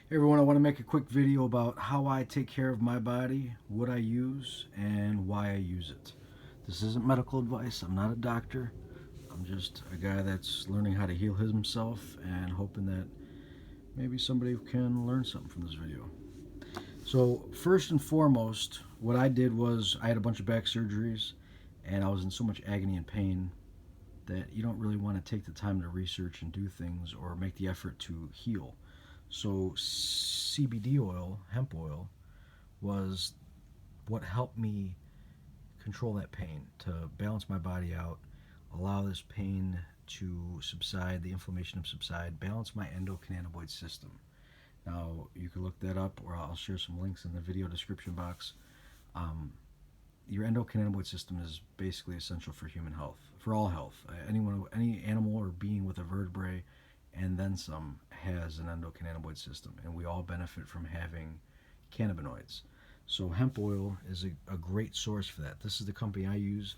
Hey everyone, I want to make a quick video about how I take care of my body, what I use, and why I use it. This isn't medical advice. I'm not a doctor. I'm just a guy that's learning how to heal himself and hoping that maybe somebody can learn something from this video. So, first and foremost, what I did was I had a bunch of back surgeries and I was in so much agony and pain that you don't really want to take the time to research and do things or make the effort to heal. So CBD oil, hemp oil, was what helped me control that pain, to balance my body out, allow this pain to subside, the inflammation to subside, balance my endocannabinoid system. Now, you can look that up, or I'll share some links in the video description box. Um, your endocannabinoid system is basically essential for human health, for all health. Anyone, any animal or being with a vertebrae and then some has an endocannabinoid system, and we all benefit from having cannabinoids. So hemp oil is a great source for that. This is the company I use.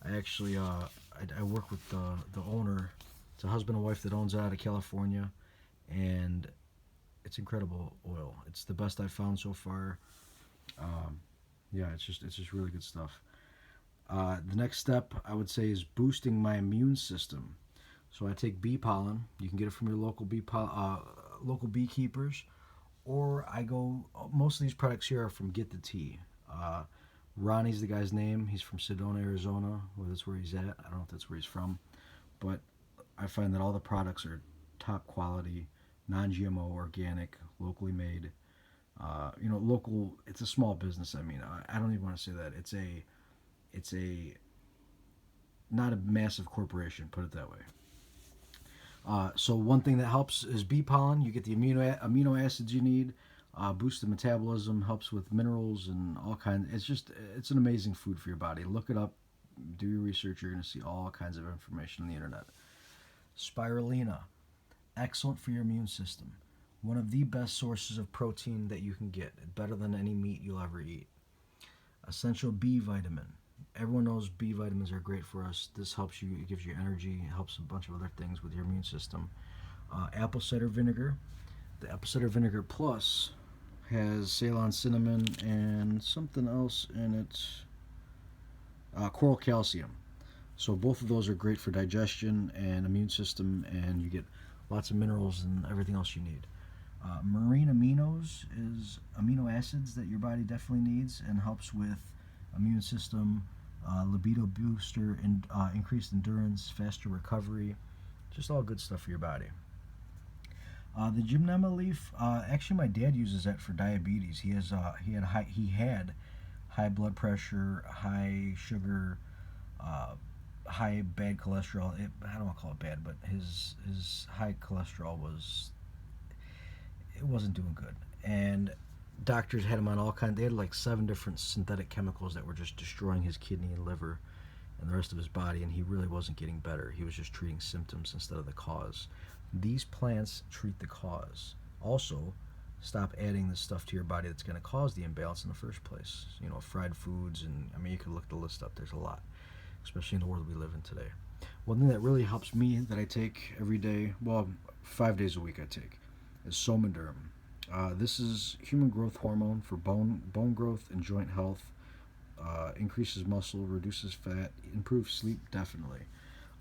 I actually I work with the owner. It's a husband and wife that owns it out of California, and it's incredible oil. It's the best I've found so far. Um, yeah, it's just really good stuff. The next step I would say is boosting my immune system. So I take bee pollen. You can get it from your local beekeepers, or I go. Most of these products here are from Get the Tea. Ronnie's the guy's name. He's from Sedona, Arizona. Well, that's where he's at. I don't know if that's where he's from, but I find that all the products are top quality, non-GMO, organic, locally made. Local. It's a small business. I mean, I don't even want to say that. It's a not a massive corporation. Put it that way. So one thing that helps is bee pollen. You get the amino acids you need. Boosts the metabolism, helps with minerals and all kinds. It's an amazing food for your body. Look it up, do your research. You're going to see all kinds of information on the internet. Spirulina, excellent for your immune system. One of the best sources of protein that you can get, better than any meat you'll ever eat. Essential B vitamin. Everyone knows B vitamins are great for us. This helps you, it gives you energy, it helps a bunch of other things with your immune system. Apple cider vinegar. The apple cider vinegar plus has Ceylon cinnamon and something else in it, coral calcium. So both of those are great for digestion and immune system, and you get lots of minerals and everything else you need. Marine aminos is amino acids that your body definitely needs and helps with immune system, libido booster, and increased endurance, faster recovery. Just all good stuff for your body. The gymnema leaf, actually, my dad uses that for diabetes. He had high blood pressure, high sugar, high bad cholesterol. I don't want to call it bad, but his high cholesterol wasn't doing good, and doctors had him on all kinds. They had like 7 different synthetic chemicals that were just destroying his kidney and liver and the rest of his body, and he really wasn't getting better. He was just treating symptoms instead of the cause. These plants treat the cause. Also, stop adding the stuff to your body that's going to cause the imbalance in the first place. Fried foods, and I mean, you could look the list up. There's a lot, especially in the world we live in today. One thing that really helps me that I take every day, well, 5 days a week I take, is Somaderm. This is human growth hormone for bone growth and joint health. Increases muscle, reduces fat, improves sleep, definitely.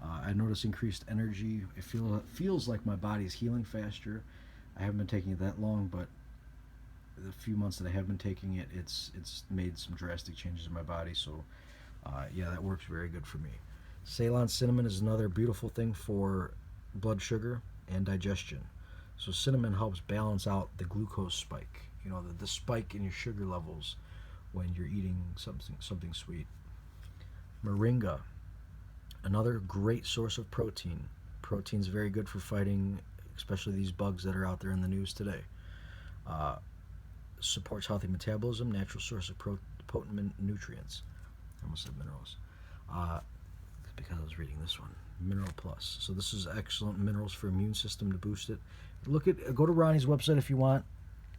I notice increased energy. It feels like my body's healing faster. I haven't been taking it that long, but the few months that I have been taking it, it's made some drastic changes in my body. So, yeah, that works very good for me. Ceylon cinnamon is another beautiful thing for blood sugar and digestion. So cinnamon helps balance out the glucose spike. The spike in your sugar levels when you're eating something sweet. Moringa, another great source of protein. Protein's very good for fighting, especially these bugs that are out there in the news today. Supports healthy metabolism, natural source of potent nutrients. I almost said minerals. Because I was reading this one. Mineral Plus. So this is excellent minerals for immune system to boost it. Go to Ronnie's website if you want,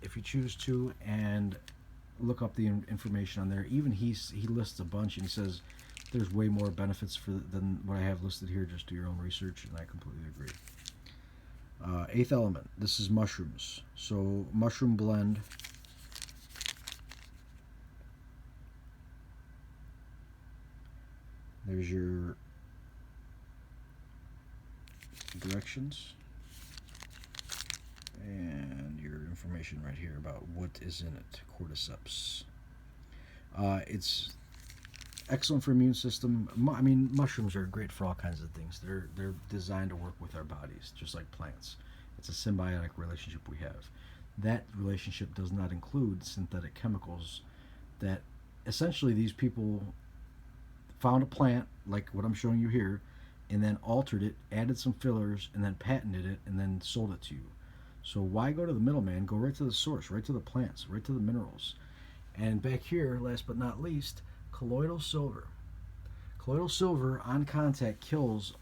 if you choose to, and look up the information on there. Even he lists a bunch, and he says there's way more benefits than what I have listed here. Just do your own research, and I completely agree. Eighth element. This is mushrooms. So mushroom blend. There's your directions and your information right here about what is in it. Cordyceps. It's excellent for immune system. I mean, mushrooms are great for all kinds of things. They're designed to work with our bodies, just like plants. It's a symbiotic relationship we have. That relationship does not include synthetic chemicals that essentially these people found a plant like what I'm showing you here and then altered it, added some fillers, and then patented it and then sold it to you. So why go to the middleman? Go right to the source, right to the plants, right to the minerals. And back here, last but not least, colloidal silver. Colloidal silver on contact kills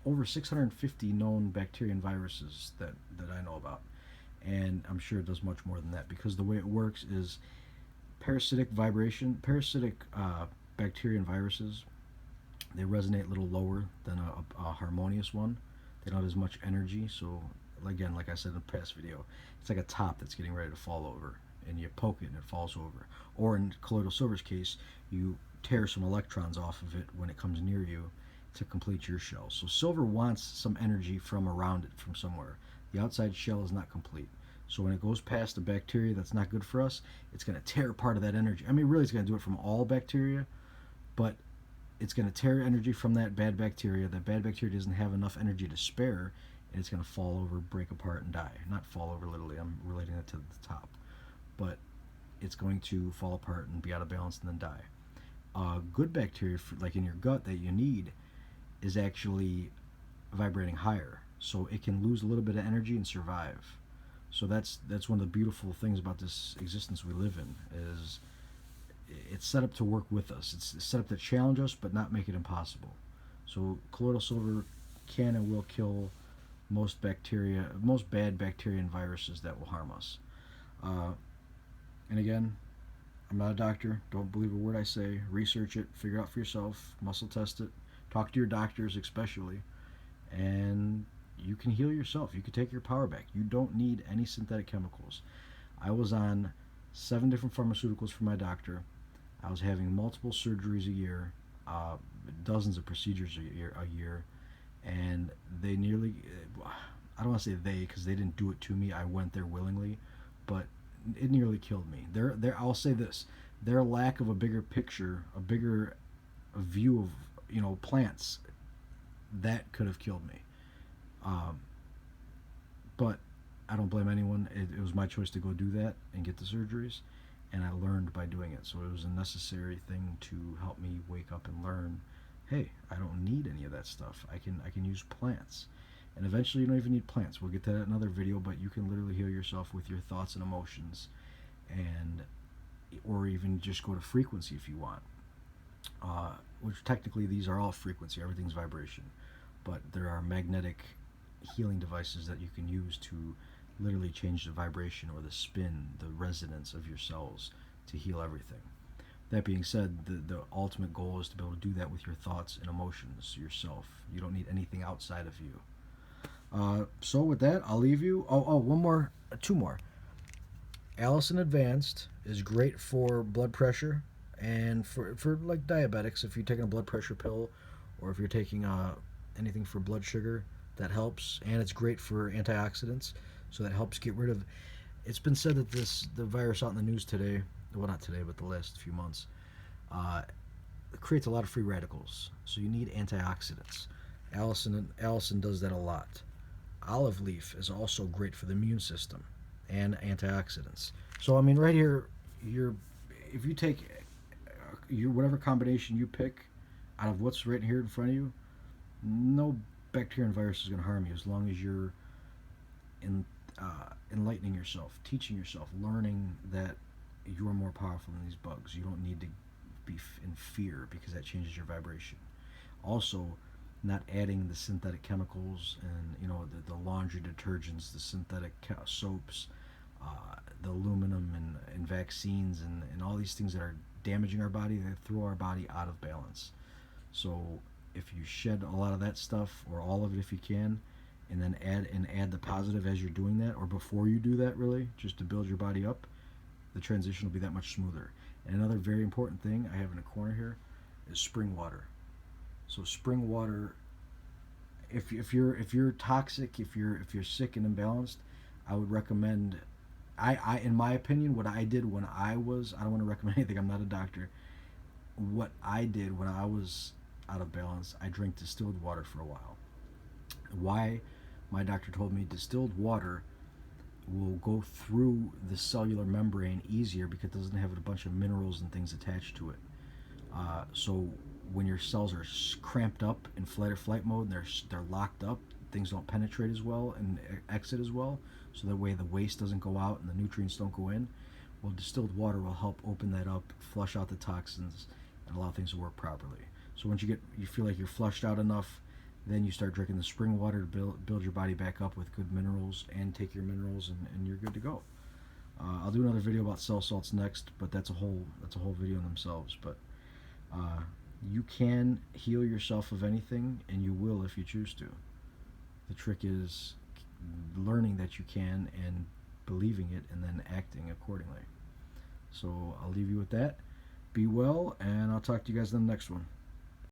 over 650 known bacteria and viruses that I know about. And I'm sure it does much more than that because the way it works is parasitic bacteria and viruses, they resonate a little lower than a harmonious one. They don't have as much energy. So again, like I said in the past video, it's like a top that's getting ready to fall over and you poke it and it falls over. Or in colloidal silver's case, you tear some electrons off of it when it comes near you to complete your shell. So silver wants some energy from around it, from somewhere. The outside shell is not complete. So when it goes past a bacteria that's not good for us, it's going to tear part of that energy. I mean, really, it's going to do it from all bacteria, but it's going to tear energy from that bad bacteria. That bad bacteria doesn't have enough energy to spare, and it's going to fall over, break apart, and die. Not fall over literally, I'm relating it to the top. But it's going to fall apart and be out of balance and then die. Good bacteria, like in your gut, that you need is actually vibrating higher. So it can lose a little bit of energy and survive. So that's one of the beautiful things about this existence we live in, is it's set up to work with us. It's set up to challenge us, but not make it impossible. So colloidal silver can and will kill most bacteria, most bad bacteria and viruses that will harm us. And again, I'm not a doctor. Don't believe a word I say. Research it. Figure it out for yourself. Muscle test it. Talk to your doctors especially. And you can heal yourself. You can take your power back. You don't need any synthetic chemicals. I was on 7 different pharmaceuticals from my doctor. I was having multiple surgeries a year, dozens of procedures a year, and they nearly, I don't want to say they because they didn't do it to me. I went there willingly, but it nearly killed me. I'll say this, their lack of a bigger picture, a bigger view of, plants, that could have killed me. But I don't blame anyone. It was my choice to go do that and get the surgeries, and I learned by doing it. So it was a necessary thing to help me wake up and learn, hey, I don't need any of that stuff. I can use plants. And eventually you don't even need plants. We'll get to that in another video, but you can literally heal yourself with your thoughts and emotions, and or even just go to frequency if you want. Which technically these are all frequency, everything's vibration. But there are magnetic healing devices that you can use to literally change the vibration or the spin, the resonance of your cells to heal everything. That being said, the ultimate goal is to be able to do that with your thoughts and emotions yourself. You don't need anything outside of you. So with that, I'll leave you. One more, 2 more. Allison Advanced is great for blood pressure and for like diabetics. If you're taking a blood pressure pill or if you're taking anything for blood sugar, that helps. And it's great for antioxidants, so that helps get rid of. It's been said that the virus out in the news today, well, not today, but the last few months, it creates a lot of free radicals. So you need antioxidants. Allison does that a lot. Olive leaf is also great for the immune system and antioxidants. So I mean, right here, if you take whatever combination you pick out of what's right here in front of you, no bacteria and virus is going to harm you as long as you're enlightening yourself, teaching yourself, learning that you are more powerful than these bugs. You don't need to be in fear because that changes your vibration. Also, not adding the synthetic chemicals and the laundry detergents, the synthetic soaps, the aluminum and vaccines and all these things that are damaging our body. They throw our body out of balance. So if you shed a lot of that stuff, or all of it if you can, and then add the positive as you're doing that, or before you do that, really, just to build your body up, the transition will be that much smoother. And another very important thing I have in the corner here is spring water. So spring water, if you're toxic, if you're sick and imbalanced, I would recommend. I in my opinion, what I did when I was, I don't want to recommend anything. I'm not a doctor. What I did when I was out of balance, I drank distilled water for a while. Why? My doctor told me distilled water will go through the cellular membrane easier because it doesn't have a bunch of minerals and things attached to it. So when your cells are cramped up in flight or flight mode, and they're locked up, things don't penetrate as well and exit as well. So that way the waste doesn't go out and the nutrients don't go in. Well, distilled water will help open that up, flush out the toxins, and allow things to work properly. So once you feel like you're flushed out enough, then you start drinking the spring water to build your body back up with good minerals, and take your minerals, and you're good to go. I'll do another video about cell salts next, but that's a whole video in themselves. But you can heal yourself of anything, and you will if you choose to. The trick is learning that you can and believing it, and then acting accordingly. So I'll leave you with that. Be well, and I'll talk to you guys in the next one.